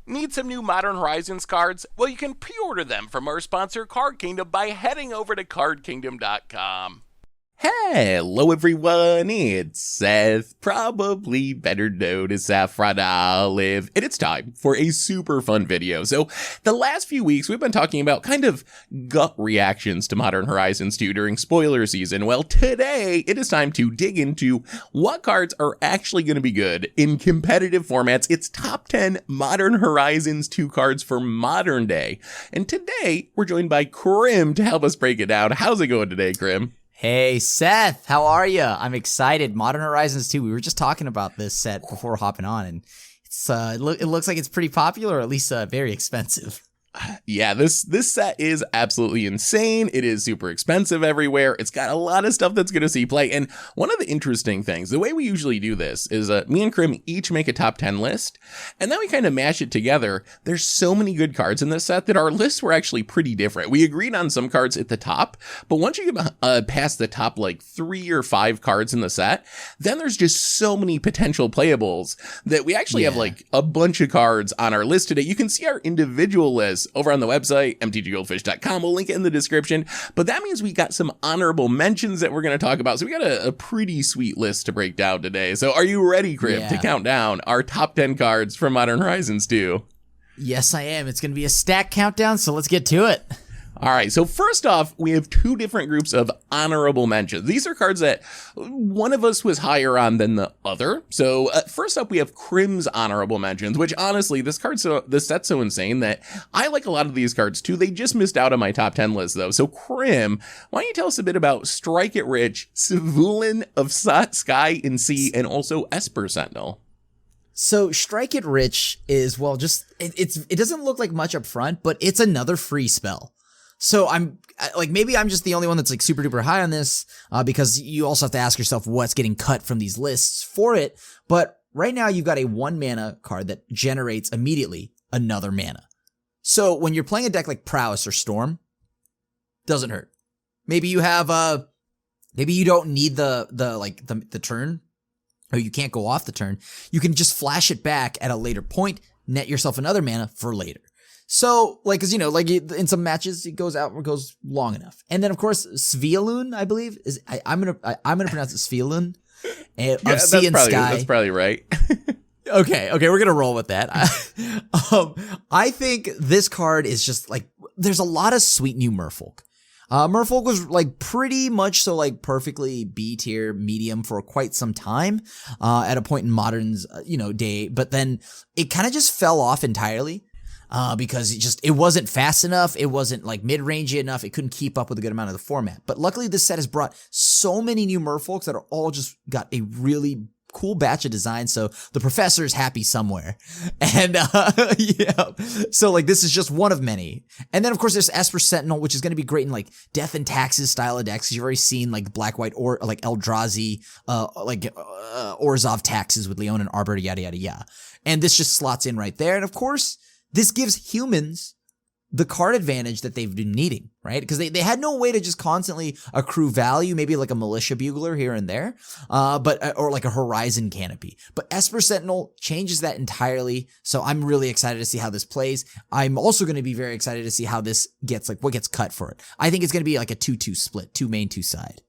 Need some new Modern Horizons cards? Well, you can pre-order them from our sponsor Card Kingdom by heading over to cardkingdom.com. Hello everyone, it's Seth, probably better known as Saffron Olive, and it's time for a super fun video. So, the last few weeks we've been talking about kind of gut reactions to Modern Horizons 2 during spoiler season. Well, today it is time to dig into what cards are actually going to be good in competitive formats. It's top 10 Modern Horizons 2 cards for modern day. And today we're joined by Crim to help us break it down. How's it going today, Crim? Hey, Seth, how are you? I'm excited. Modern Horizons 2, we were just talking about this set before hopping on, and it's it looks like it's pretty popular, or at least very expensive. Yeah, this set is absolutely insane. It is super expensive everywhere. It's got a lot of stuff that's going to see play. And one of the interesting things, the way we usually do this is me and Crim each make a top 10 list, and then we kind of mash it together. There's so many good cards in this set that our lists were actually pretty different. We agreed on some cards at the top, but once you get past the top like 3 or 5 cards in the set, then there's just so many potential playables that we actually have like a bunch of cards on our list today. You can see our individual lists over on the website, MTGGoldfish.com. We'll link it in the description. But that means we got some honorable mentions that we're going to talk about. So we got a pretty sweet list to break down today. So are you ready, Crim, to count down our top 10 cards from Modern Horizons 2? Yes, I am. It's going to be a stack countdown, so let's get to it. All right, so first off, we have 2 different groups of honorable mentions. These are cards that one of us was higher on than the other. So first up, we have Crim's honorable mentions, which honestly, this set's so insane that I like a lot of these cards too. They just missed out on my top 10 list though. So Crim, why don't you tell us a bit about Strike It Rich, Sivulin of Sky and Sea, and also Esper Sentinel? So Strike It Rich is, well, just it doesn't look like much up front, but it's another free spell. So I'm like, maybe I'm just the only one that's like super duper high on this, because you also have to ask yourself what's getting cut from these lists for it. But right now you've got a 1 mana card that generates immediately another mana. So when you're playing a deck like Prowess or Storm, doesn't hurt. Maybe you have, maybe you don't need the turn, or you can't go off the turn. You can just flash it back at a later point, net yourself another mana for later. So, like, cause you know, like in some matches, it goes long enough. And then of course, Svialun, I believe I'm gonna pronounce it Svialun of Sea and Sky. That's probably right. Okay, we're gonna roll with that. I think this card is just like, there's a lot of sweet new Merfolk. Merfolk was like pretty much so like perfectly B tier medium for quite some time, at a point in Modern's, day, but then it kind of just fell off entirely. Because it wasn't fast enough. It wasn't like mid-rangey enough. It couldn't keep up with a good amount of the format. But luckily this set has brought so many new merfolks that are all just got a really cool batch of designs. So the professor is happy somewhere. And, yeah. So like this is just one of many. And then of course there's Esper Sentinel, which is going to be great in like Death and Taxes style of decks. You've already seen like Black-White or like Eldrazi, Orzhov Taxes with Leon and Arbor, yada, yada, yada. And this just slots in right there. And of course, this gives humans the card advantage that they've been needing, right? Because they had no way to just constantly accrue value, maybe like a Militia Bugler here and there, or like a Horizon Canopy. But Esper Sentinel changes that entirely, so I'm really excited to see how this plays. I'm also going to be very excited to see how this gets, like, what gets cut for it. I think it's going to be like a 2-2 split, 2 main, 2 side.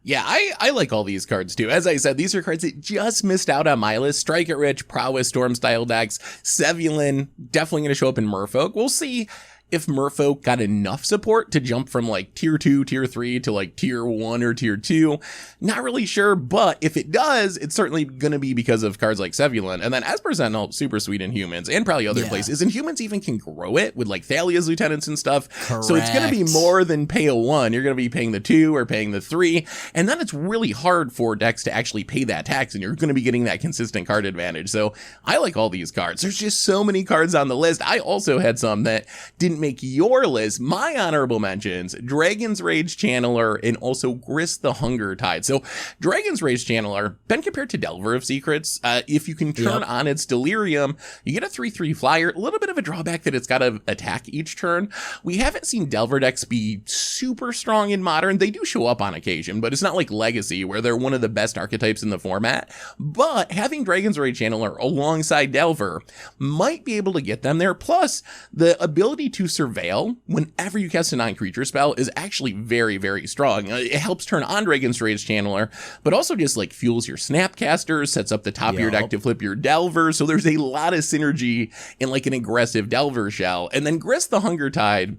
Yeah, I like all these cards too. As I said, these are cards that just missed out on my list. Strike It Rich, Prowess, Storm style decks. Sivulin, definitely going to show up in Merfolk. We'll see if Merfolk got enough support to jump from like tier 2, tier 3 to like tier 1 or tier 2. Not really sure, but if it does, it's certainly going to be because of cards like Sivulin. And then Esper Sentinel, super sweet in humans and probably other places. And humans even can grow it with like Thalia's Lieutenants and stuff. Correct. So it's going to be more than pay a 1. You're going to be paying the 2 or paying the 3. And then it's really hard for decks to actually pay that tax, and you're going to be getting that consistent card advantage. So I like all these cards. There's just so many cards on the list. I also had some that didn't didn't make your list, my honorable mentions, Dragon's Rage Channeler and also Grist the Hunger Tide. So Dragon's Rage Channeler, been compared to Delver of Secrets. If you can turn on its Delirium, you get a 3/3 flyer. A little bit of a drawback that it's got to attack each turn. We haven't seen Delver decks be super strong in Modern. They do show up on occasion, but it's not like Legacy where they're one of the best archetypes in the format. But having Dragon's Rage Channeler alongside Delver might be able to get them there. Plus, the ability to surveil whenever you cast a non-creature spell is actually very, very strong. It helps turn on Dragon's Rage Channeler, but also just like fuels your Snapcasters, sets up the top of your deck to flip your Delver. So there's a lot of synergy in like an aggressive Delver shell. And then Grist the Hunger Tide,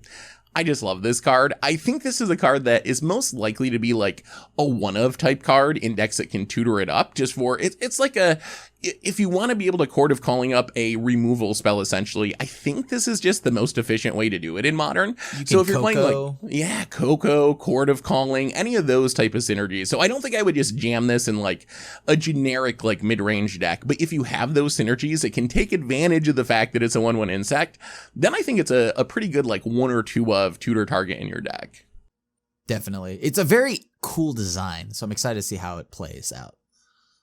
I just love this card. I think this is a card that is most likely to be like a one-of type card in decks that can tutor it up just for, it's like a, if you want to be able to Court of Calling up a removal spell, essentially, I think this is just the most efficient way to do it in Modern. So if you're playing like, Coco, Court of Calling, any of those type of synergies. So I don't think I would just jam this in like a generic like mid-range deck. But if you have those synergies, it can take advantage of the fact that it's a 1/1 insect. Then I think it's a pretty good like 1 or 2 of tutor target in your deck. Definitely. It's a very cool design, so I'm excited to see how it plays out.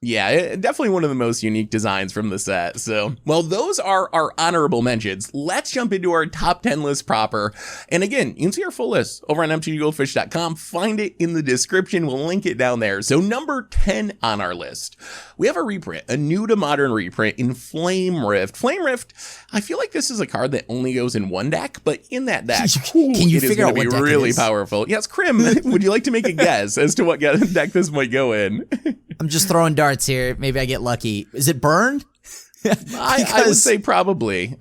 Yeah, definitely one of the most unique designs from the set. So, well, those are our honorable mentions. Let's jump into our top 10 list proper. And again, you can see our full list over on MTGGoldfish.com. Find it in the description. We'll link it down there. So number 10 on our list, we have a reprint, a new to Modern reprint in Flame Rift. Flame Rift, I feel like this is a card that only goes in one deck, but in that deck, can you figure out what deck really it is? Powerful. Yes, Crim, would you like to make a guess as to what deck this might go in? I'm just throwing darts here. Maybe I get lucky. Is it Burn? I would say probably.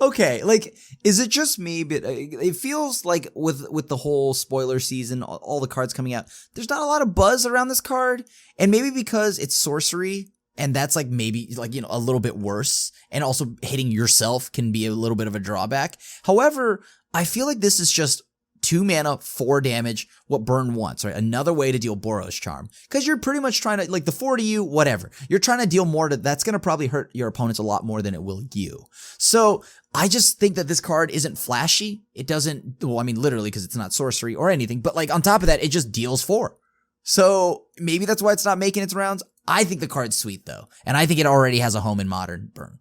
Okay, like, is it just me? But it feels like with the whole spoiler season, all the cards coming out, there's not a lot of buzz around this card. And maybe because it's sorcery, and that's like maybe like, you know, a little bit worse. And also hitting yourself can be a little bit of a drawback. However, I feel like this is just 2 mana, 4 damage, what Burn wants, right? Another way to deal Boros Charm. Because you're pretty much trying to, like, the 4 to you, whatever. You're trying to deal more that's going to probably hurt your opponents a lot more than it will you. So, I just think that this card isn't flashy. It doesn't, well, I mean, literally, because it's not sorcery or anything. But, like, on top of that, it just deals 4. So, maybe that's why it's not making its rounds. I think the card's sweet, though. And I think it already has a home in Modern Burn.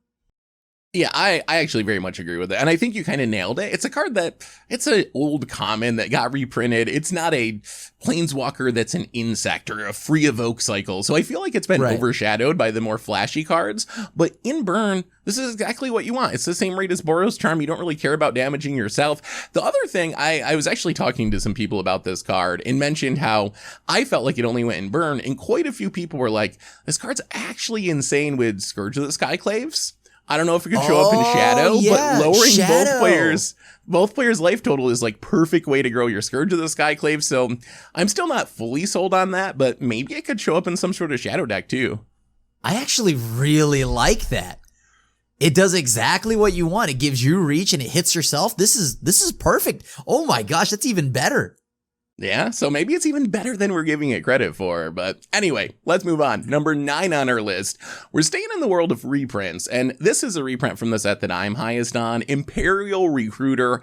Yeah, I actually very much agree with it. And I think you kind of nailed it. It's a card that, it's an old common that got reprinted. It's not a Planeswalker that's an insect or a free evoke cycle. So I feel like it's been overshadowed by the more flashy cards. But in Burn, this is exactly what you want. It's the same rate as Boros Charm. You don't really care about damaging yourself. The other thing, I was actually talking to some people about this card and mentioned how I felt like it only went in Burn. And quite a few people were like, this card's actually insane with Scourge of the Skyclaves. I don't know if it could show up in Shadow, but lowering both players' life total is like perfect way to grow your Scourge of the Skyclave. So I'm still not fully sold on that, but maybe it could show up in some sort of Shadow deck too. I actually really like that. It does exactly what you want. It gives you reach and it hits yourself. This is perfect. Oh my gosh, that's even better. Yeah, so maybe it's even better than we're giving it credit for. But anyway, let's move on. Number 9 on our list. We're staying in the world of reprints, and this is a reprint from the set that I'm highest on, Imperial Recruiter.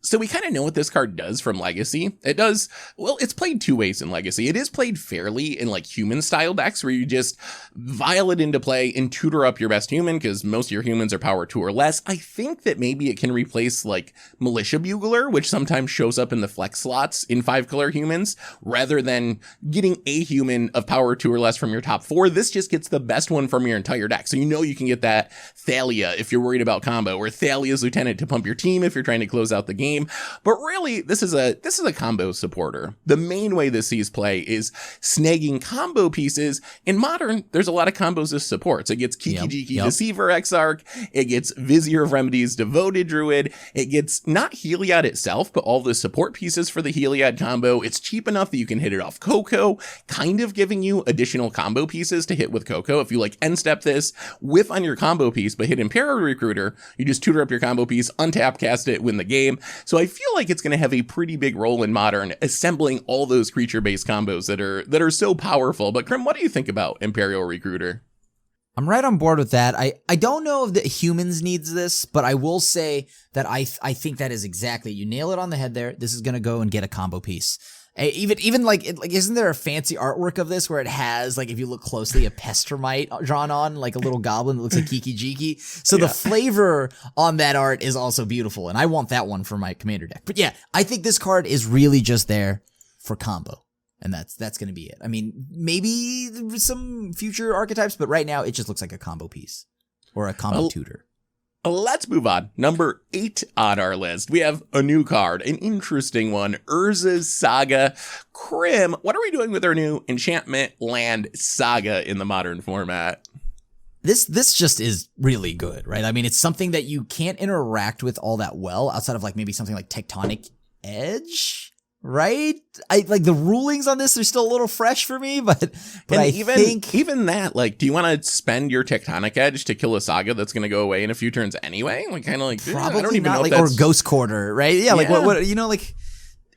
So we kind of know what this card does from Legacy. It does, well, it's played 2 ways in Legacy. It is played fairly in like human style decks where you just vial it into play and tutor up your best human because most of your humans are power 2 or less. I think that maybe it can replace like Militia Bugler, which sometimes shows up in the flex slots in 5-color humans, rather than getting a human of power 2 or less from your top 4. This just gets the best one from your entire deck. So you know you can get that Thalia if you're worried about combo, or Thalia's Lieutenant to pump your team if you're trying to close out the game. But really, this is a combo supporter. The main way this sees play is snagging combo pieces. In Modern, there's a lot of combos this supports. It gets Kiki-Jiki Deceiver Exarch. It gets Vizier of Remedies Devoted Druid. It gets not Heliod itself, but all the support pieces for the Heliod combo. It's cheap enough that you can hit it off Coco, kind of giving you additional combo pieces to hit with Coco. If you like end step this, whiff on your combo piece, but hit Imperial Recruiter, you just tutor up your combo piece, untap, cast it, win the game. So I feel like it's going to have a pretty big role in Modern, assembling all those creature-based combos that are so powerful. But Crim, what do you think about Imperial Recruiter? I'm right on board with that. I don't know if the humans needs this, but I will say that I think that is exactly, you nail it on the head there. This is going to go and get a combo piece. Even like isn't there a fancy artwork of this where it has, like, if you look closely, a Pestermite drawn on, like a little goblin that looks like Kiki Jiki. So the flavor on that art is also beautiful, and I want that one for my commander deck. But yeah, I think this card is really just there for combo, and that's going to be it. I mean, maybe some future archetypes, but right now it just looks like a combo piece or a combo tutor. Let's move on. Number 8 on our list. We have a new card, an interesting one. Urza's Saga. Crim, what are we doing with our new enchantment land Saga in the modern format? This just is really good, right? I mean, it's something that you can't interact with all that well outside of like maybe something like Tectonic Edge, right? I like the rulings on this are still a little fresh for me, but I think even that, like, do you want to spend your Tectonic Edge to kill a Saga that's going to go away in a few turns anyway? Like, kind of like, probably I don't even not, know like, if that's... or Ghost Quarter, right? Yeah, like what you know, like,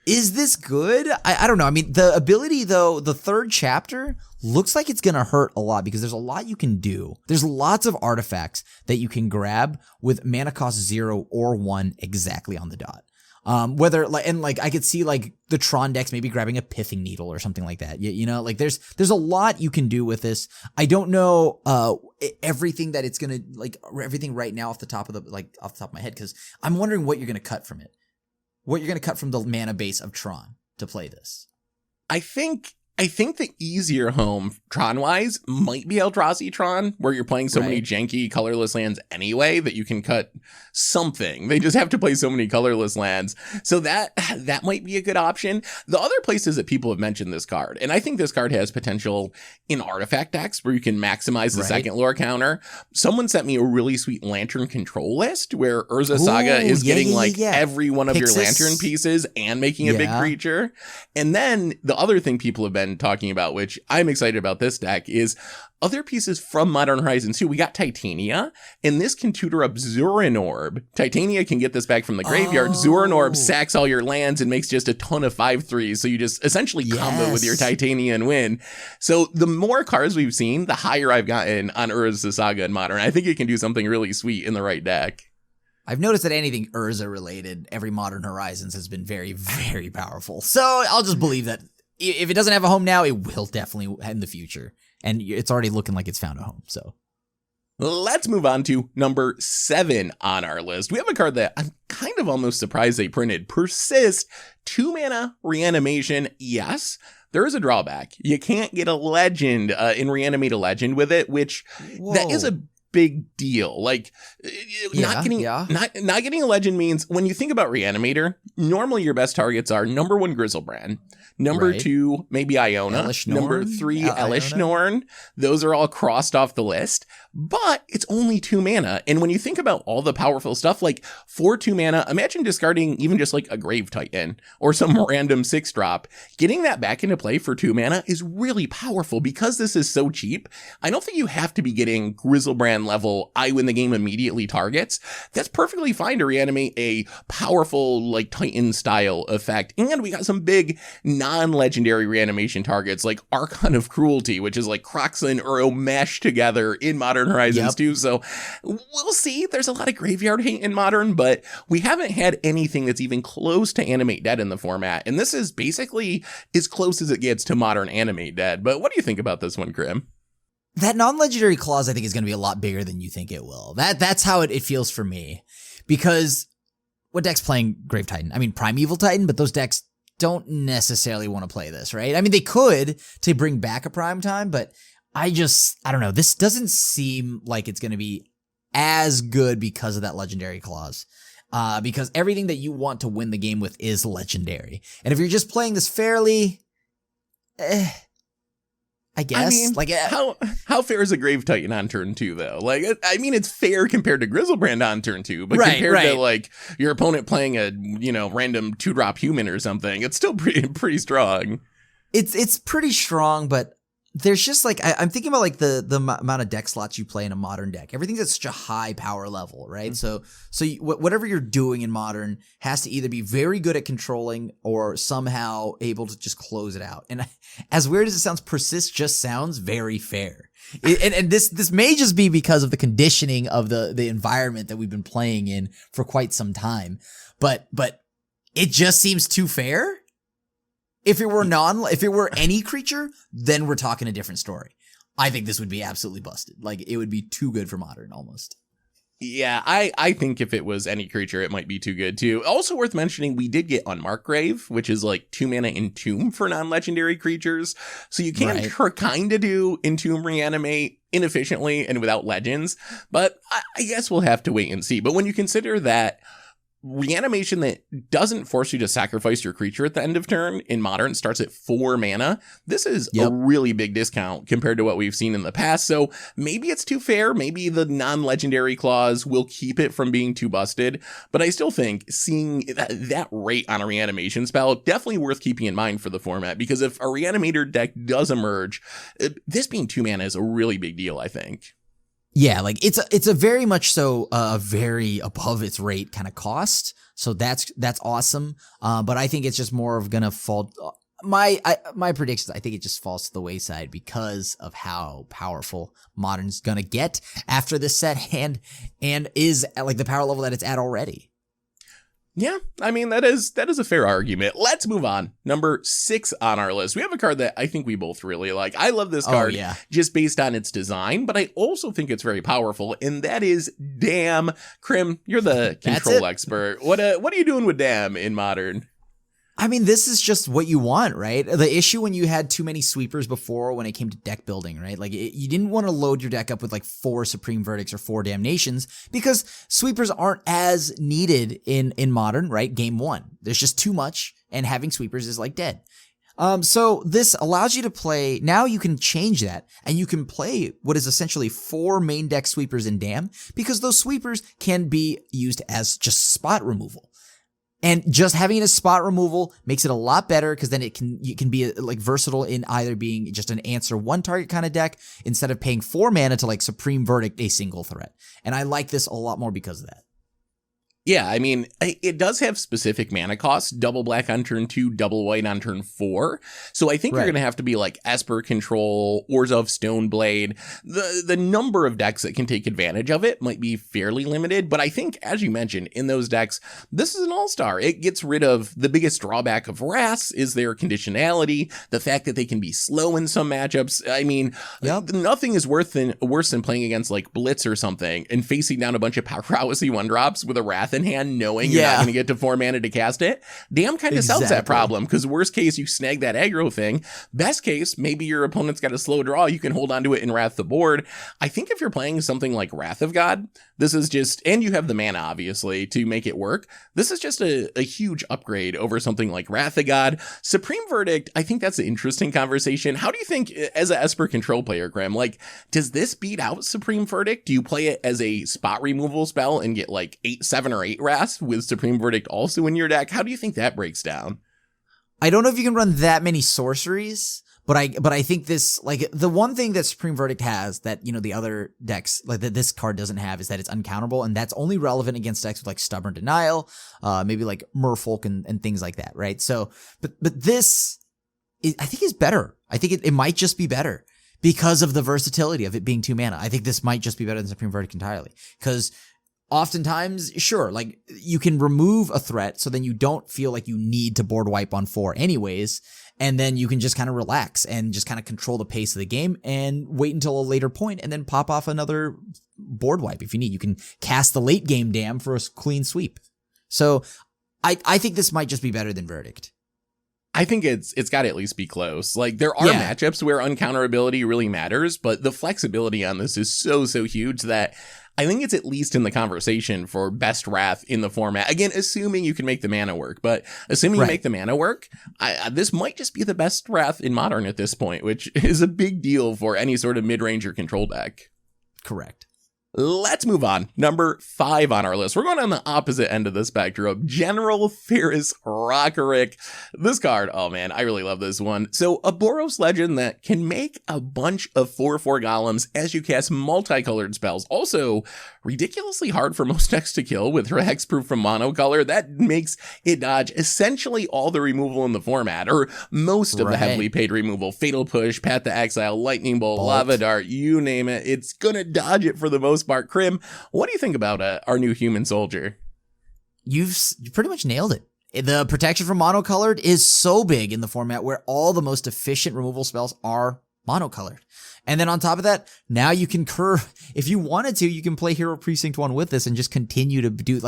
is this good? I don't know. I mean, the ability though, the third chapter looks like it's going to hurt a lot because there's a lot you can do. There's lots of artifacts that you can grab with mana cost 0 or 1 exactly on the dot. Whether like, and like I could see like the Tron decks maybe grabbing a Pithing Needle or something like that. You know, like there's a lot you can do with this. I don't know everything that it's gonna, like, everything right now off the top of my head, because I'm wondering what you're gonna cut from it. What you're gonna cut from the mana base of Tron to play this. I think the easier home, Tron-wise, might be Eldrazi Tron, where you're playing so many janky, colorless lands anyway that you can cut something. They just have to play so many colorless lands. So that might be a good option. The other places that people have mentioned this card, and I think this card has potential in artifact decks where you can maximize the second lore counter. Someone sent me a really sweet Lantern control list where Urza Saga is getting every one of your Lantern pieces and making a big creature. And then the other thing people have been talking about, which I'm excited about this deck, is other pieces from Modern Horizons 2. We got Titania, and this can tutor up Zuranorb. Titania can get this back from the graveyard. Zuranorb sacks all your lands and makes just a ton of 5/3s, so you just essentially combo with your Titania and win. So the more cards we've seen, the higher I've gotten on Urza Saga in Modern. I think it can do something really sweet in the right deck. I've noticed that anything Urza related, every Modern Horizons has been very, very powerful. So I'll just believe that if it doesn't have a home now, it will definitely in the future. And it's already looking like it's found a home, so. Let's move on to number 7 on our list. We have a card that I'm kind of almost surprised they printed. Persist, 2 mana reanimation. Yes, there is a drawback. You can't get a legend in Reanimate a Legend with it, which that is a big deal. Like, not getting a legend means when you think about Reanimator, normally your best targets are number 1 Griselbrand, number 2 maybe Iona, number 3 Elish Norn. Those are all crossed off the list, but it's only 2 mana. And when you think about all the powerful stuff, like for 2 mana, imagine discarding even just like a Grave Titan or some random 6-drop. Getting that back into play for 2 mana is really powerful because this is so cheap. I don't think you have to be getting Griselbrand level I win the game immediately targets. That's perfectly fine to reanimate a powerful like Titan style effect. And we got some big non-legendary reanimation targets like Archon of Cruelty, which is like Croxa and Uro meshed together in Modern Horizons 2. So we'll see. There's a lot of graveyard hate in Modern, but we haven't had anything that's even close to Animate Dead in the format. And this is basically as close as it gets to Modern Animate Dead. But what do you think about this one, Crim? That non-legendary clause, I think, is going to be a lot bigger than you think it will. That's how it feels for me. Because what deck's playing Grave Titan? I mean, Primeval Titan, but those decks don't necessarily want to play this, right? I mean, they could to bring back a Prime Time, but I don't know. This doesn't seem like it's going to be as good because of that legendary clause. Because everything that you want to win the game with is legendary. And if you're just playing this fairly, I guess. I mean, like, how fair is a Grave Titan on turn 2, though? Like, I mean, it's fair compared to Griselbrand on turn 2, but compared to, like, your opponent playing a, random 2-drop human or something, it's still pretty strong. It's pretty strong, but there's just like I'm thinking about like the amount of deck slots you play in a modern deck. Everything's at such a high power level, right? So whatever you're doing in modern has to either be very good at controlling or somehow able to just close it out. And as weird as it sounds, Persist just sounds very fair. And this may just be because of the conditioning of the environment that we've been playing in for quite some time, but it just seems too fair. If it were any creature, then we're talking a different story. I think this would be absolutely busted. Like, it would be too good for modern almost. Yeah, I think if it was any creature, it might be too good too. Also worth mentioning, we did get Unmarked Grave, which is like 2 mana Entomb for non-legendary creatures. So you can kind of do Entomb Reanimate inefficiently and without legends, but I guess we'll have to wait and see. But when you consider that reanimation that doesn't force you to sacrifice your creature at the end of turn in modern starts at 4 mana. This is a really big discount compared to what we've seen in the past. So maybe it's too fair. Maybe the non-legendary clause will keep it from being too busted. But I still think seeing that rate on a reanimation spell, definitely worth keeping in mind for the format, because if a reanimator deck does emerge, this being 2 mana is a really big deal, I think. Yeah, like it's a very much so very above its rate kind of cost. So that's awesome. But I think it's just more of gonna fall. My predictions, I think it just falls to the wayside because of how powerful Modern's gonna get after this set and is at like the power level that it's at already. Yeah, I mean, that is a fair argument. Let's move on. Number 6 on our list. We have a card that I think we both really like. I love this card just based on its design, but I also think it's very powerful, and that is Damn. Crim, you're the control expert. What are you doing with Damn in Modern? I mean, this is just what you want, right? The issue when you had too many sweepers before when it came to deck building, right? Like you didn't want to load your deck up with like 4 Supreme Verdicts or 4 Damnations because sweepers aren't as needed in Modern, right? Game 1. There's just too much, and having sweepers is like dead. So this allows you to play, now you can change that, and you can play what is essentially 4 main deck sweepers in Damn, because those sweepers can be used as just spot removal. And just having it as spot removal makes it a lot better, because then you can be like versatile in either being just an answer 1 target kind of deck instead of paying 4 mana to like Supreme Verdict a single threat. And I like this a lot more because of that. Yeah, I mean, it does have specific mana costs, double black on turn 2, double white on turn 4. So I think you're going to have to be like Esper Control, Urza of Stoneblade. The number of decks that can take advantage of it might be fairly limited. But I think, as you mentioned, in those decks, this is an all-star. It gets rid of the biggest drawback of Wraths is their conditionality, the fact that they can be slow in some matchups. I mean, nothing is worse than playing against like Blitz or something and facing down a bunch of prowessy 1-drops with a Wrath in hand, knowing you're not going to get to 4 mana to cast it. Damn kind of solves that problem, because worst case, you snag that aggro thing. Best case, maybe your opponent's got a slow draw, you can hold on to it and Wrath the board. I think if you're playing something like Wrath of God, this is just, and you have the mana obviously to make it work, this is just a huge upgrade over something like Wrath of God. Supreme Verdict, I think that's an interesting conversation. How do you think, as a Esper Control player, Graham, like, does this beat out Supreme Verdict? Do you play it as a spot removal spell and get like 7 or 8 Wrath with Supreme Verdict also in your deck? How do you think that breaks down? I don't know if you can run that many sorceries, but I think this, like, the one thing that Supreme Verdict has that, you know, the other decks, like that this card doesn't have, is that it's uncounterable, and that's only relevant against decks with like Stubborn Denial, maybe like Merfolk and things like that, right? So, but this, I think is better. I think it might just be better because of the versatility of it being 2 mana. I think this might just be better than Supreme Verdict entirely, because oftentimes, sure, like you can remove a threat so then you don't feel like you need to board wipe on 4 anyways, and then you can just kind of relax and just kind of control the pace of the game and wait until a later point and then pop off another board wipe if you need. You can cast the late game Damn for a clean sweep. So I think this might just be better than Verdict. I think it's got to at least be close. Like, there are matchups where uncounterability really matters, but the flexibility on this is so huge that I think it's at least in the conversation for best Wrath in the format. Again, assuming you can make the mana work, but assuming you make the mana work, this might just be the best Wrath in Modern at this point, which is a big deal for any sort of mid-range or control deck. Correct. Let's move on. Number 5 on our list. We're going on the opposite end of the spectrum. General Ferrous Rockerick. This card, oh man, I really love this one. So a Boros legend that can make a bunch of 4/4 golems as you cast multicolored spells. Also, ridiculously hard for most decks to kill with hexproof from monocolor. That makes it dodge essentially all the removal in the format, or most of the heavily paid removal. Fatal Push, Path to Exile, Lightning Bolt, Lava Dart, you name it. It's gonna dodge it for the most part. Crim, what do you think about our new human soldier? You pretty much nailed it. The protection from monocolored is so big in the format where all the most efficient removal spells are monocolored. And then on top of that, now you can if you wanted to, you can play Hero Precinct 1 with this and just continue to do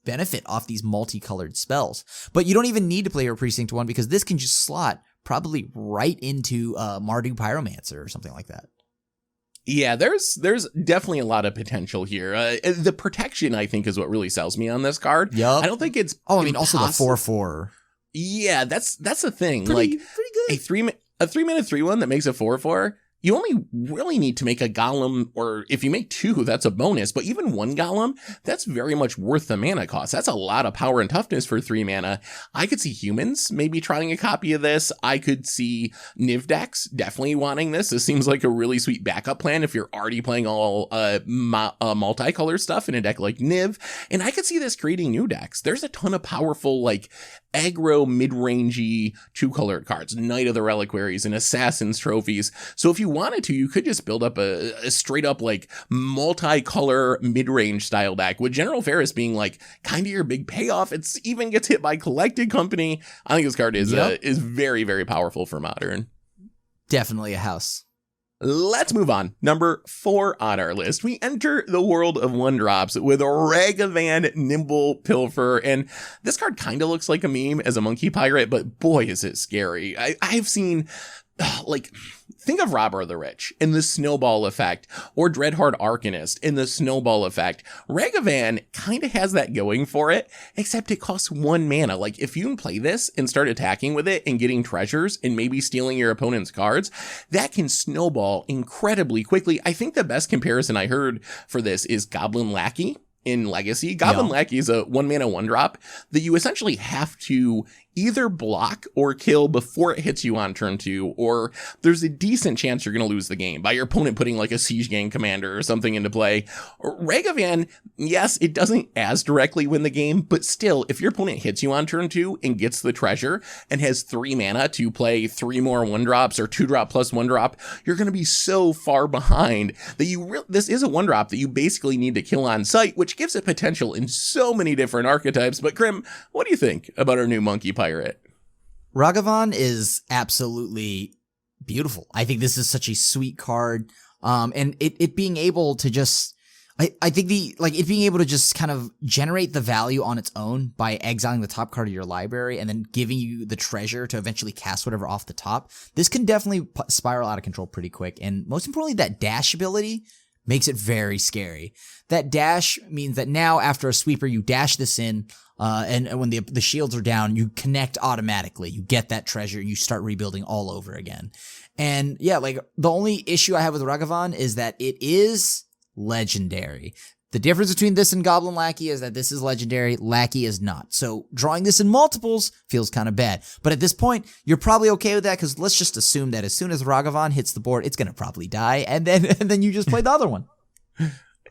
benefit off these multicolored spells. But you don't even need to play Hero Precinct 1 because this can just slot probably right into Mardu Pyromancer or something like that. Yeah, there's definitely a lot of potential here. The protection, I think, is what really sells me on this card. Yup. I don't think it's also the 4/4. Yeah, that's the thing. Pretty good. A 3-mana 3/1 that makes a 4/4. You only really need to make a golem, or if you make 2, that's a bonus. But even 1 golem, that's very much worth the mana cost. That's a lot of power and toughness for 3 mana. I could see humans maybe trying a copy of this. I could see Niv decks definitely wanting this. This seems like a really sweet backup plan if you're already playing all multicolor stuff in a deck like Niv. And I could see this creating new decks. There's a ton of powerful, aggro mid-rangey 2-colored cards, Knight of the Reliquaries and Assassin's Trophies. So if you wanted to, you could just build up a straight up multicolor mid-range style deck, with General Ferrous being kind of your big payoff. It's even gets hit by Collected Company. I think this card is very, very powerful for Modern. Definitely a house. Let's move on. Number 4 on our list. We enter the world of 1-drops with Ragavan Nimble Pilfer. And this card kind of looks like a meme as a monkey pirate, but boy, is it scary. I've seen think of Robber of the Rich in the snowball effect, or Dreadhorde Arcanist in the snowball effect. Ragavan kind of has that going for it, except it costs 1 mana. If you can play this and start attacking with it and getting treasures and maybe stealing your opponent's cards, that can snowball incredibly quickly. I think the best comparison I heard for this is Goblin Lackey in Legacy. Goblin Lackey is a 1 mana 1-drop that you essentially have to either block or kill before it hits you on turn 2, or there's a decent chance you're going to lose the game by your opponent putting a Siege Gang commander or something into play. Ragavan, yes, it doesn't as directly win the game, but still, if your opponent hits you on turn 2 and gets the treasure and has 3 mana to play 3 more 1-drops or 2-drop plus 1-drop, you're going to be so far behind that this is a 1-drop that you basically need to kill on sight, which gives it potential in so many different archetypes. But Crim, what do you think about our new monkey pirate? Ragavan is absolutely beautiful. I think this is such a sweet card. And it being able to just, I think it being able to just kind of generate the value on its own by exiling the top card of your library and then giving you the treasure to eventually cast whatever off the top. This can definitely spiral out of control pretty quick. And most importantly, that dash ability makes it very scary. That dash means that now after a sweeper, you dash this in, and when the shields are down, you connect automatically. You get that treasure and you start rebuilding all over again. And yeah, the only issue I have with Ragavan is that it is legendary. The difference between this and Goblin Lackey is that this is legendary, Lackey is not. So drawing this in multiples feels kind of bad. But at this point, you're probably okay with that, because let's just assume that as soon as Ragavan hits the board, it's going to probably die, and then you just play the other one.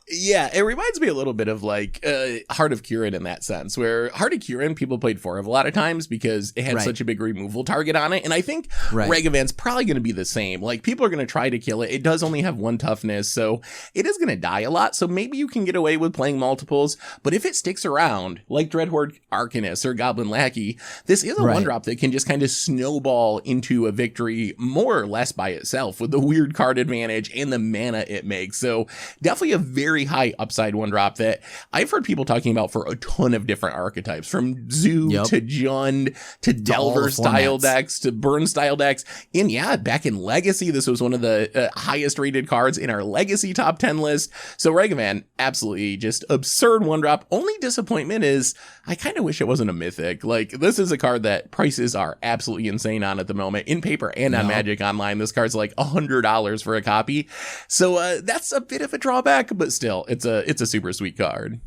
Yeah, it reminds me a little bit of Heart of Kirin in that sense, where Heart of Kirin people played 4 of a lot of times because it had such a big removal target on it. And I think Ragavan's probably going to be the same. People are going to try to kill it. It does only have 1 toughness, so it is going to die a lot. So maybe you can get away with playing multiples. But if it sticks around, like Dreadhorde Arcanist or Goblin Lackey, this is a 1-drop that can just kind of snowball into a victory more or less by itself with the weird card advantage and the mana it makes. So definitely a very high upside 1-drop that I've heard people talking about for a ton of different archetypes, from Zoo to Jund to Delver style decks to Burn style decks. And yeah, back in Legacy, this was one of the highest rated cards in our Legacy top 10 list. So Ragavan, absolutely just absurd 1-drop. Only disappointment is I kind of wish it wasn't a mythic. This is a card that prices are absolutely insane on at the moment in paper and on Magic Online. This card's $100 for a copy. So that's a bit of a drawback, but still still, it's a super sweet card.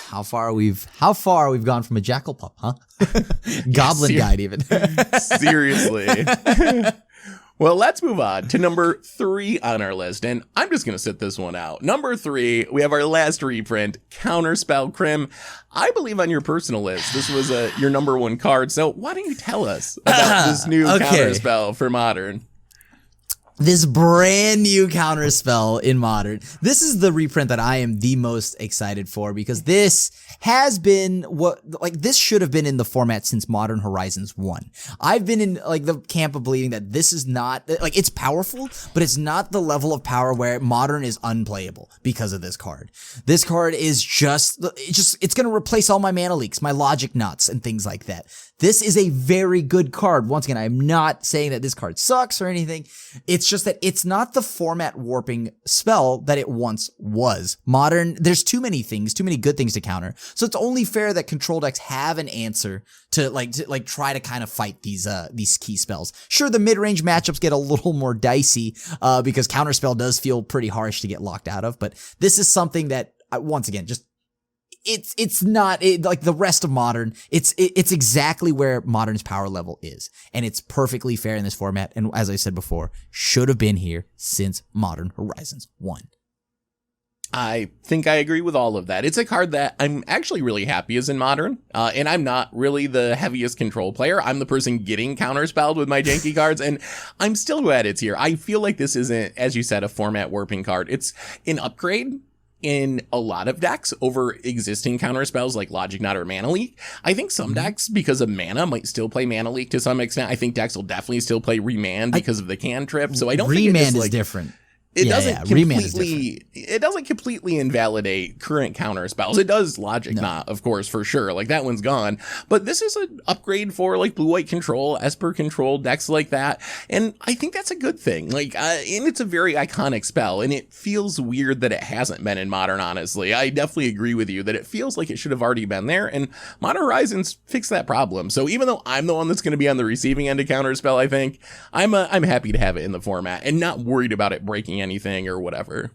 How far we've gone from a jackal pup, huh? Goblin guide even. Seriously. Well, let's move on to number 3 on our list, and I'm just going to sit this one out. Number 3, we have our last reprint, Counterspell. Crim, I believe on your personal list, this was your number 1 card, so why don't you tell us about this new Counterspell for Modern? This brand new Counterspell in Modern. This is the reprint that I am the most excited for because this has been this should have been in the format since Modern Horizons 1. I've been in the camp of believing that this is not it's powerful, but it's not the level of power where Modern is unplayable because of this card. This card is it's going to replace all my mana leaks, my logic knots and things like that. This is a very good card. Once again, I'm not saying that this card sucks or anything. It's just that it's not the format warping spell that it once was. Modern, there's too many good things to counter. So it's only fair that control decks have an answer to try to kind of fight these key spells. Sure, the mid-range matchups get a little more dicey because Counterspell does feel pretty harsh to get locked out of, but this is something that once again just it's not like the rest of Modern. It's exactly where Modern's power level is, and it's perfectly fair in this format. And as I said before, should have been here since Modern Horizons 1. I think I agree with all of that. It's a card that I'm actually really happy is in Modern, and I'm not really the heaviest control player. I'm the person getting counterspelled with my janky cards, and I'm still glad it's here. I feel like this isn't, as you said, a format warping card. It's an upgrade in a lot of decks over existing counter spells like Logic Knot or Mana Leak. I think some decks, because of mana, might still play Mana Leak to some extent. I think decks will definitely still play Remand because of the cantrip. So I don't think Remand is different. It doesn't completely invalidate current counter spells. It does Logic Knot, of course, for sure. Like that one's gone. But this is an upgrade for like blue-white control, Esper control, decks like that. And I think that's a good thing. Like, and it's a very iconic spell. And it feels weird that it hasn't been in Modern, honestly. I definitely agree with you that it feels like it should have already been there. And Modern Horizons fixed that problem. So even though I'm the one that's going to be on the receiving end of counter spell, I think I'm happy to have it in the format and not worried about it breaking anything or whatever.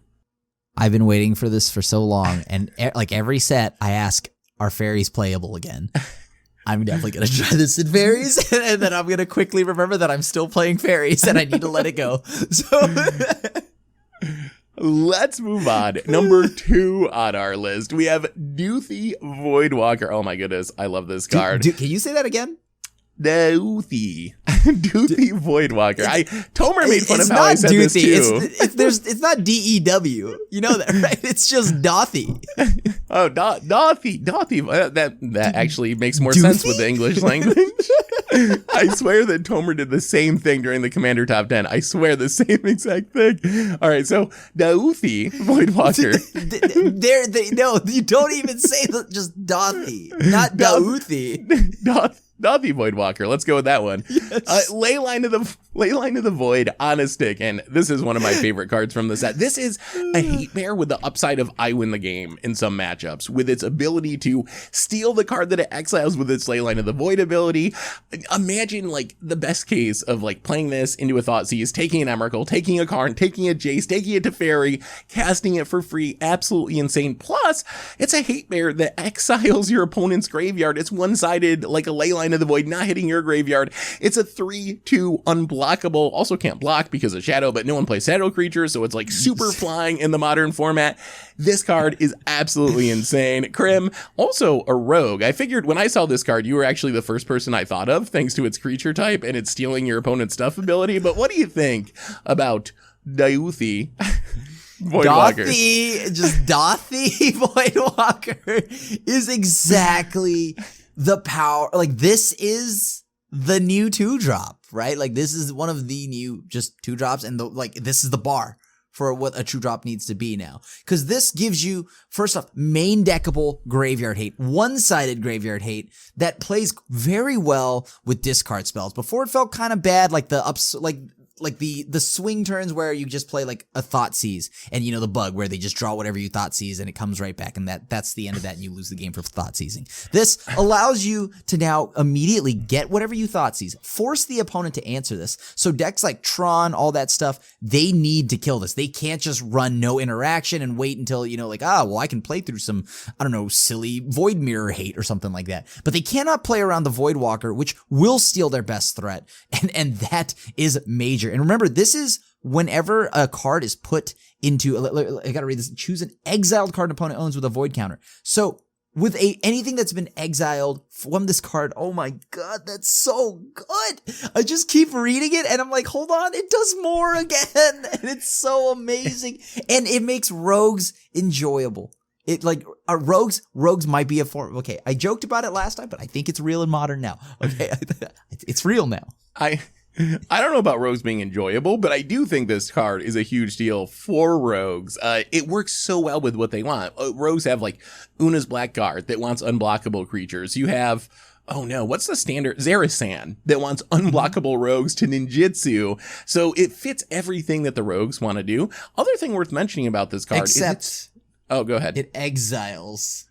I've been waiting for this for so long, and like every set I ask, are fairies playable again? I'm definitely going to try this in fairies, and then I'm going to quickly remember that I'm still playing fairies and I need to let it go. So let's move on. Number 2 on our list, we have Dauthi Voidwalker. Oh my goodness, I love this card. Can you say that again? Dauthi Voidwalker. Tomer made fun of how I said this too. It's not DEW. You know that, right? It's just Dauthi. Oh, Dauthi. That actually makes more sense with the English language. I swear that Tomer did the same thing during the Commander Top 10. I swear the same exact thing. All right, so Dauthi Voidwalker. No, you don't even say just Dauthi, not Dauthi. Dauthi Voidwalker. Let's go with that one. Yes. Leyline of the Void on a stick, and this is one of my favorite cards from the set. This is a hate bear with the upside of I win the game in some matchups, with its ability to steal the card that it exiles with its Leyline of the Void ability. Imagine like the best case of like playing this into a Thoughtseize, taking an Emrakul, taking a Karn, taking a Jace, taking it to Fairy, casting it for free. Absolutely insane. Plus, it's a hate bear that exiles your opponent's graveyard. It's one-sided like a Leyline of the Void, not hitting your graveyard. It's a 3/2 unblockable, also can't block because of Shadow, but no one plays Shadow creatures, so it's like super flying in the Modern format. This card is absolutely insane. Crim, also a rogue. I figured when I saw this card, you were actually the first person I thought of, thanks to its creature type and its stealing your opponent's stuff ability. But what do you think about Dauthi Voidwalker? Dauthi Voidwalker is exactly the power. Like, this is the new 2-drop, right? Like, this is one of the new just 2-drops, and this is the bar for what a 2-drop needs to be now. Because this gives you, first off, main deckable graveyard hate, one-sided graveyard hate that plays very well with discard spells. Before it felt kind of bad, like like the swing turns where you just play like a Thoughtseize and you know the bug where they just draw whatever you Thoughtseize and it comes right back and that's the end of that and you lose the game for Thoughtseizing. This allows you to now immediately get whatever you Thoughtseize, force the opponent to answer this. So decks like Tron, all that stuff, they need to kill this. They can't just run no interaction and wait until, you know, like, well, I can play through some, I don't know, silly Void Mirror hate or something like that. But they cannot play around the Voidwalker, which will steal their best threat. And that is major. And remember, this is whenever a card is put into, I gotta read this, choose an exiled card an opponent owns with a void counter. So with anything that's been exiled from this card, oh my god, that's so good. I just keep reading it and I'm like, hold on, it does more again. And it's so amazing. And it makes rogues enjoyable. It like rogues might be a form. Okay, I joked about it last time, but I think it's real in Modern now. Okay, it's real now. I don't know about rogues being enjoyable, but I do think this card is a huge deal for rogues. It works so well with what they want. Rogues have like Una's Blackguard that wants unblockable creatures. You have, oh no, what's the standard? Zerasan that wants unblockable rogues to ninjutsu. So it fits everything that the rogues want to do. Other thing worth mentioning about this card is oh, go ahead. It exiles.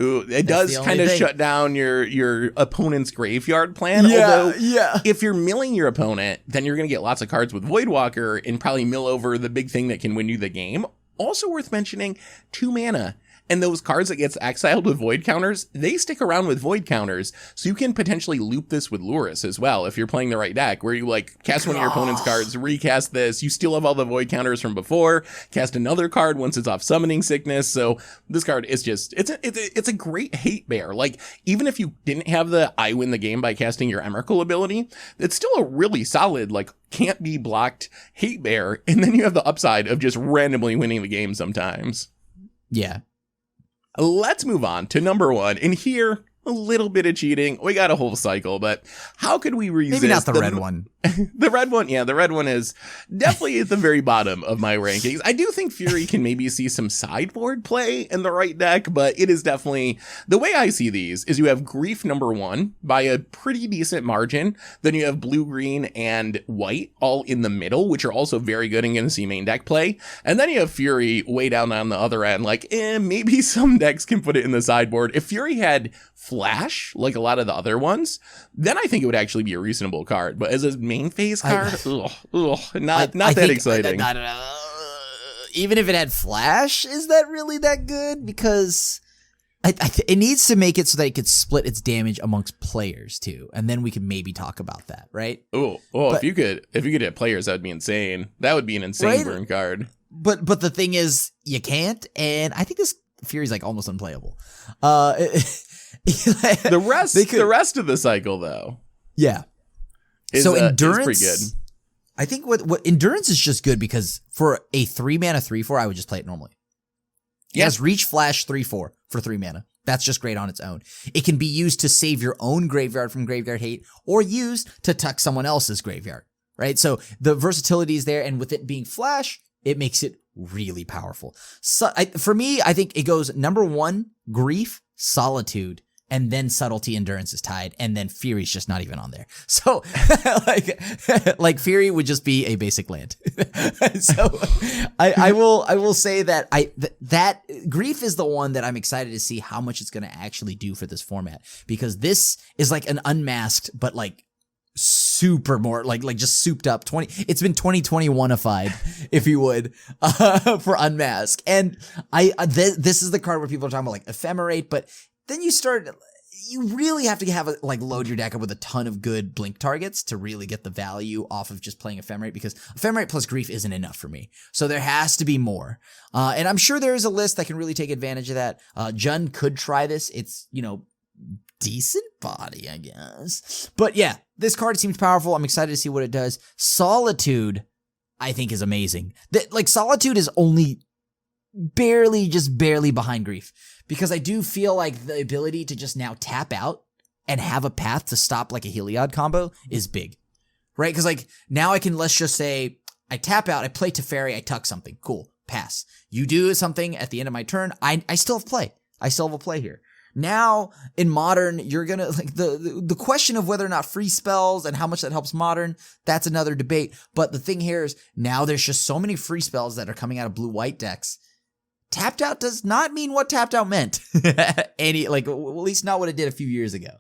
Ooh, it does kind of shut down your opponent's graveyard plan. Yeah, although, if you're milling your opponent, then you're going to get lots of cards with Voidwalker and probably mill over the big thing that can win you the game. Also worth mentioning, 2 mana. And those cards that gets exiled with void counters, they stick around with void counters. So you can potentially loop this with Lurrus as well if you're playing the right deck, where you like cast one of your opponent's cards, recast this, you still have all the void counters from before, cast another card once it's off summoning sickness. So this card is just, it's a great hate bear. Like, even if you didn't have the I win the game by casting your Emrakul ability, it's still a really solid, like, can't be blocked hate bear. And then you have the upside of just randomly winning the game sometimes. Yeah. Let's move on to number 1. And here, a little bit of cheating. We got a whole cycle, but how could we resist? Maybe not the red one. The red one, yeah, the red one is definitely at the very bottom of my rankings. I do think Fury can maybe see some sideboard play in the right deck, but it is definitely, the way I see these is you have Grief number 1 by a pretty decent margin. Then you have blue, green, and white all in the middle, which are also very good and going to see main deck play. And then you have Fury way down on the other end, like, maybe some decks can put it in the sideboard. If Fury had Flash, like a lot of the other ones, then I think it would actually be a reasonable card. But as a main phase card, not that exciting. Even if it had Flash, is that really that good? Because it needs to make it so that it could split its damage amongst players too, and then we could maybe talk about that, right? If you could hit players, that would be insane. That would be an insane burn card. But the thing is, you can't, and I think this Fury's like almost unplayable. The rest of the cycle though. Yeah. So endurance, pretty good. I think what endurance is just good because for a 3 mana 3/4, I would just play it normally. It has reach, flash, 3/4 for 3 mana. That's just great on its own. It can be used to save your own graveyard from graveyard hate or used to tuck someone else's graveyard, right? So the versatility is there, and with it being flash, it makes it really powerful. So for me, I think it goes number 1, Grief, Solitude, and then Subtlety, Endurance is tied, and then Fury's just not even on there. So, like Fury would just be a basic land. So, I will say that that Grief is the one that I'm excited to see how much it's going to actually do for this format, because this is like an unmasked, but like super more like just souped up it's been 2021ified, if you would, for Unmask. And this is the card where people are talking about like Ephemerate, but then you really have to have load your deck up with a ton of good blink targets to really get the value off of just playing Ephemerate, because Ephemerate plus Grief isn't enough for me. So there has to be more. And I'm sure there is a list that can really take advantage of that. Jun could try this. It's, decent body, I guess. But yeah, this card seems powerful. I'm excited to see what it does. Solitude, I think, is amazing. Solitude is only barely behind Grief, because I do feel like the ability to just now tap out and have a path to stop like a Heliod combo is big, right? Because now I can, let's just say I tap out, I play Teferi, I tuck something, cool, pass. You do something at the end of my turn, I still have play. I still have a play here. Now in Modern, you're gonna like the question of whether or not free spells and how much that helps Modern, that's another debate. But the thing here is now there's just so many free spells that are coming out of blue-white decks. Tapped out does not mean what tapped out meant. At least not what it did a few years ago.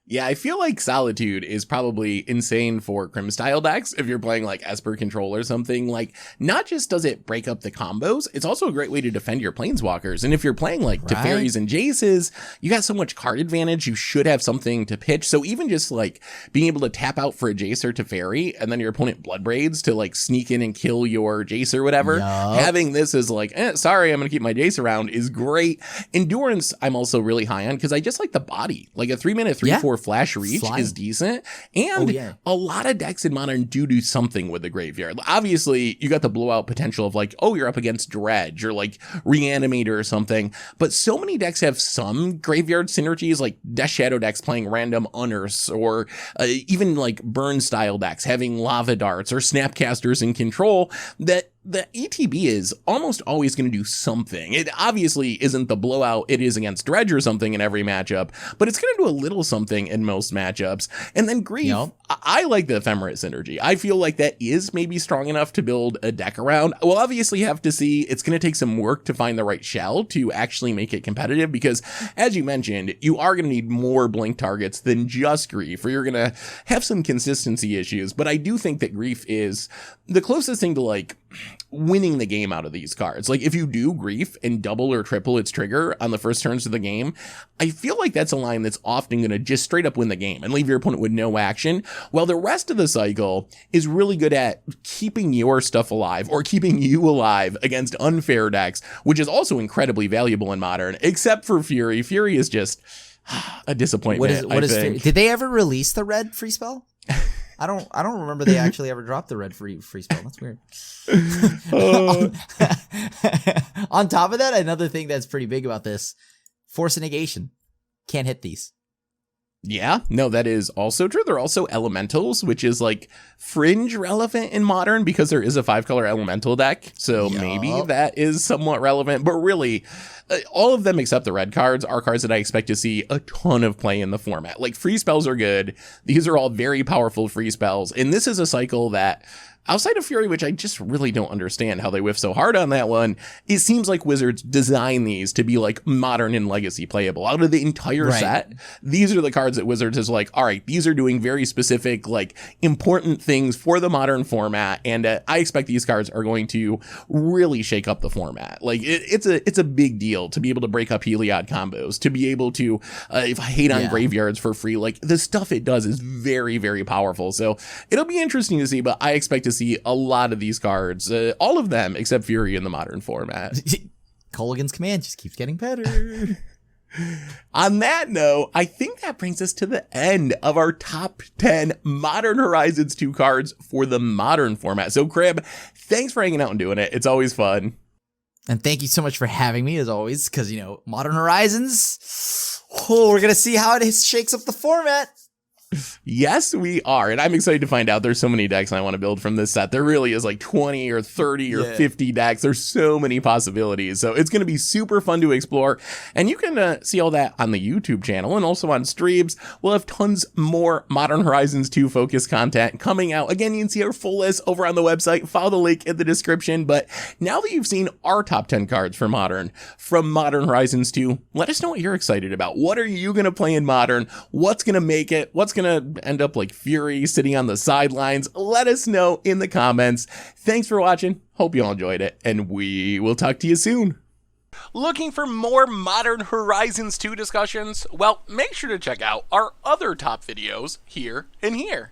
Yeah, I feel like Solitude is probably insane for Crim style decks if you're playing like Esper Control or something. Like, not just does it break up the combos, it's also a great way to defend your Planeswalkers. And if you're playing like Teferis and Jaces, you got so much card advantage, you should have something to pitch. So even just like being able to tap out for a Jace or Teferi, and then your opponent Bloodbraids to like sneak in and kill your Jace or whatever, having this as like, sorry, I'm going to keep my Jace around is great. Endurance, I'm also really high on because I just like the body. Like a 3-mana 3/4 flash reach is decent, and a lot of decks in Modern do something with the graveyard. Obviously you got the blowout potential of like, oh, you're up against Dredge or like Reanimator or something, but so many decks have some graveyard synergies, like Death Shadow decks playing random Unearths, or even like Burn style decks having Lava Darts or Snapcasters in Control, that the ETB is almost always going to do something. It obviously isn't the blowout it is against Dredge or something in every matchup, but it's going to do a little something in most matchups. And then Grief, I like the Ephemerate synergy. I feel like that is maybe strong enough to build a deck around. We'll obviously have to see. It's going to take some work to find the right shell to actually make it competitive, because as you mentioned, you are going to need more blink targets than just Grief, or you're going to have some consistency issues. But I do think that Grief is the closest thing to like winning the game out of these cards. Like if you do Grief and double or triple its trigger on the first turns of the game, I feel like that's a line that's often going to just straight up win the game and leave your opponent with no action, while the rest of the cycle is really good at keeping your stuff alive or keeping you alive against unfair decks, which is also incredibly valuable in Modern, except for Fury. Fury is just a disappointment. What is Fury? Did they ever release the red free spell? I don't remember they actually ever dropped the red free spell. That's weird. On top of that, another thing that's pretty big about this, Force of Negation. Can't hit these. Yeah, no, that is also true. They're also elementals, which is like fringe relevant in Modern because there is a 5-color elemental deck. So maybe that is somewhat relevant, but really all of them except the red cards are cards that I expect to see a ton of play in the format. Like free spells are good. These are all very powerful free spells. And this is a cycle that, outside of Fury, which I just really don't understand how they whiff so hard on that one, it seems like Wizards design these to be like Modern and Legacy playable. Out of the entire set, these are the cards that Wizards is like, all right, these are doing very specific, like important things for the Modern format. And I expect these cards are going to really shake up the format. Like it's a big deal to be able to break up Heliod combos, to be able to, if I hate on graveyards for free, like the stuff it does is very, very powerful. So it'll be interesting to see, but I expect to see a lot of these cards, all of them except Fury in the Modern format. Colligan's Command just keeps getting better. On that note, I think that brings us to the end of our top 10 Modern Horizons 2 cards for the Modern format. So Crib, thanks for hanging out and doing it. It's always fun. And thank you so much for having me, as always, because, Modern Horizons, we're going to see how it shakes up the format. Yes, we are. And I'm excited to find out. There's so many decks I want to build from this set. There really is like 20 or 30 or 50 decks. There's so many possibilities. So it's going to be super fun to explore. And you can see all that on the YouTube channel and also on streams. We'll have tons more Modern Horizons 2 focused content coming out. Again, you can see our full list over on the website. Follow the link in the description. But now that you've seen our top 10 cards for Modern from Modern Horizons 2, let us know what you're excited about. What are you going to play in Modern? What's going to make it? What's going to end up like Fury sitting on the sidelines? Let us know in the comments. Thanks for watching. Hope you all enjoyed it, and we will talk to you soon. Looking for more Modern Horizons 2 discussions? Well, make sure to check out our other top videos here and here.